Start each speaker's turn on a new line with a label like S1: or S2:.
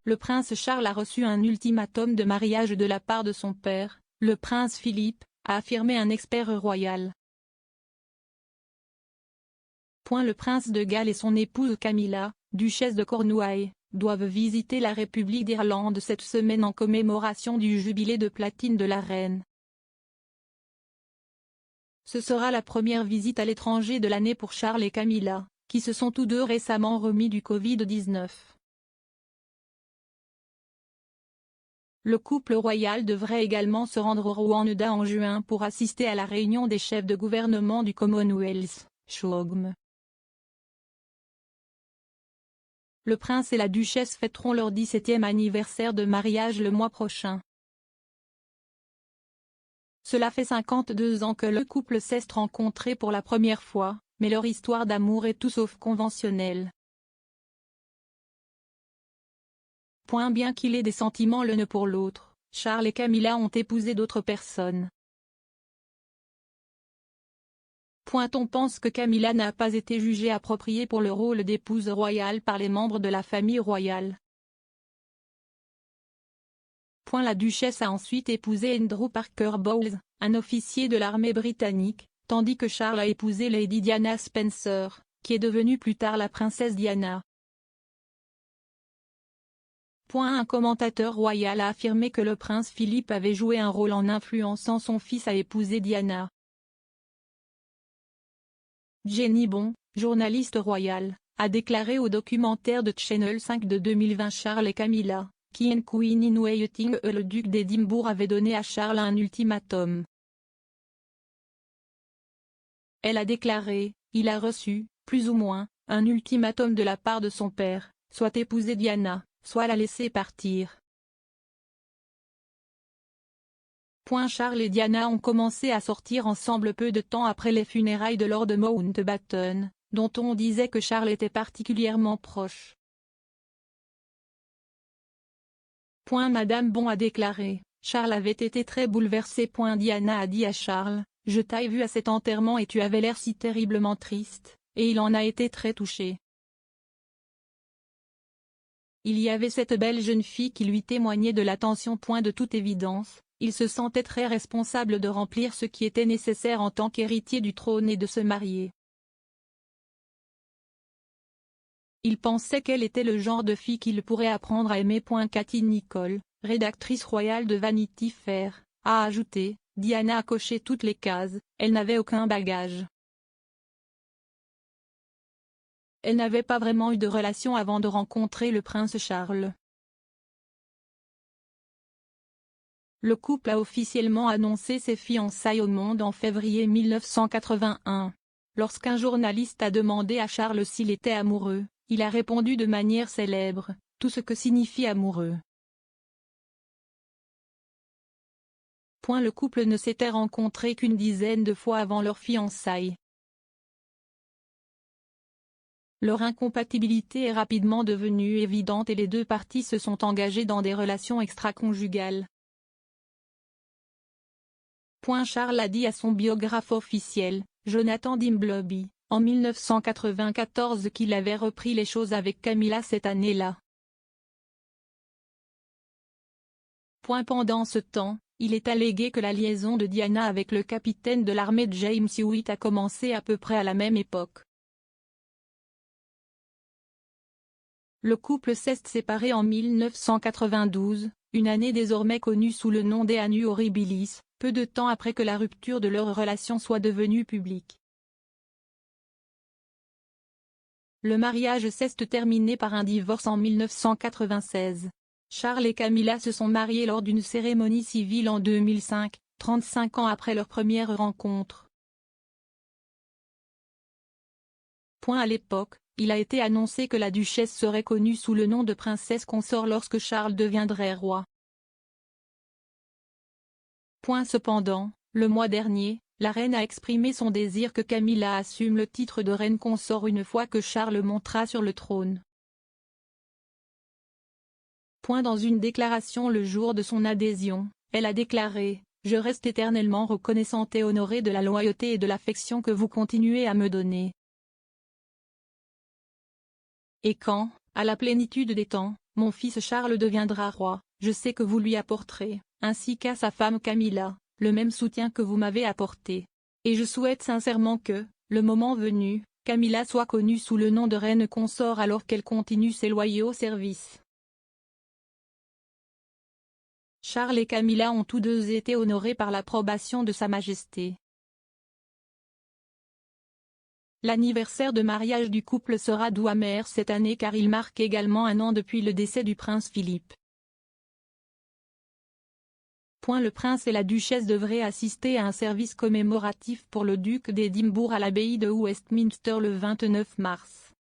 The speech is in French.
S1: Le prince Charles a reçu un ultimatum de mariage de la part de son père, le prince Philippe, a affirmé un expert royal. Le prince de Galles et son épouse Camilla, duchesse de Cornouailles, doivent visiter la République d'Irlande cette semaine en commémoration du jubilé de platine de la reine. Ce sera la première visite à l'étranger de l'année pour Charles et Camilla, qui se sont tous deux récemment remis du Covid-19. Le couple royal devrait également se rendre au Rwanda en juin pour assister à la réunion des chefs de gouvernement du Commonwealth, CHOGM. Le prince et la duchesse fêteront leur 17e anniversaire de mariage le mois prochain. Cela fait 52 ans que le couple s'est rencontré pour la première fois, mais leur histoire d'amour est tout sauf conventionnelle. Bien qu'il ait des sentiments l'un pour l'autre, Charles et Camilla ont épousé d'autres personnes. On pense que Camilla n'a pas été jugée appropriée pour le rôle d'épouse royale par les membres de la famille royale. La duchesse a ensuite épousé Andrew Parker Bowles, un officier de l'armée britannique, tandis que Charles a épousé Lady Diana Spencer, qui est devenue plus tard la princesse Diana. Un commentateur royal a affirmé que le prince Philippe avait joué un rôle en influençant son fils à épouser Diana. Jenny Bon, journaliste royale, a déclaré au documentaire de Channel 5 de 2020 Charles et Camilla, King and Queen in Waiting. Le duc d'Édimbourg avait donné à Charles un ultimatum. Elle a déclaré, il a reçu, plus ou moins, un ultimatum de la part de son père, soit épouser Diana, soit la laisser partir. Charles et Diana ont commencé à sortir ensemble peu de temps après les funérailles de Lord Mountbatten, dont on disait que Charles était particulièrement proche. Madame Bon a déclaré, Charles avait été très bouleversé. Diana a dit à Charles, je t'ai vu à cet enterrement et tu avais l'air si terriblement triste, et il en a été très touché. Il y avait cette belle jeune fille qui lui témoignait de l'attention. De toute évidence, il se sentait très responsable de remplir ce qui était nécessaire en tant qu'héritier du trône et de se marier. Il pensait qu'elle était le genre de fille qu'il pourrait apprendre à aimer. Cathy Nicole, rédactrice royale de Vanity Fair, a ajouté, Diana a coché toutes les cases, elle n'avait aucun bagage. Elle n'avait pas vraiment eu de relation avant de rencontrer le prince Charles. Le couple a officiellement annoncé ses fiançailles au monde en février 1981. Lorsqu'un journaliste a demandé à Charles s'il était amoureux, il a répondu de manière célèbre, tout ce que signifie amoureux. Le couple ne s'était rencontré qu'une dizaine de fois avant leurs fiançailles. Leur incompatibilité est rapidement devenue évidente et les deux parties se sont engagées dans des relations extra-conjugales. Charles a dit à son biographe officiel, Jonathan Dimbleby, en 1994 qu'il avait repris les choses avec Camilla cette année-là. Pendant ce temps, il est allégué que la liaison de Diana avec le capitaine de l'armée James Hewitt a commencé à peu près à la même époque. Le couple s'est séparé en 1992, une année désormais connue sous le nom des Annus Horribilis, peu de temps après que la rupture de leur relation soit devenue publique. Le mariage s'est terminé par un divorce en 1996. Charles et Camilla se sont mariés lors d'une cérémonie civile en 2005, 35 ans après leur première rencontre. À l'époque, il a été annoncé que la duchesse serait connue sous le nom de princesse consort lorsque Charles deviendrait roi. Cependant, le mois dernier, la reine a exprimé son désir que Camilla assume le titre de reine consort une fois que Charles montera sur le trône. Dans une déclaration le jour de son adhésion, elle a déclaré « Je reste éternellement reconnaissante et honorée de la loyauté et de l'affection que vous continuez à me donner. Et quand, À la plénitude des temps, mon fils Charles deviendra roi, je sais que vous lui apporterez, ainsi qu'à sa femme Camilla, le même soutien que vous m'avez apporté. Et je souhaite sincèrement que, le moment venu, Camilla soit connue sous le nom de reine consort alors qu'elle continue ses loyaux services. Charles et Camilla ont tous deux été honorés par l'approbation de Sa Majesté. L'anniversaire de mariage du couple sera doux amer cette année car il marque également 1 an depuis le décès du prince Philippe. Le prince et la duchesse devraient assister à un service commémoratif pour le duc d'Édimbourg à l'abbaye de Westminster le 29 mars.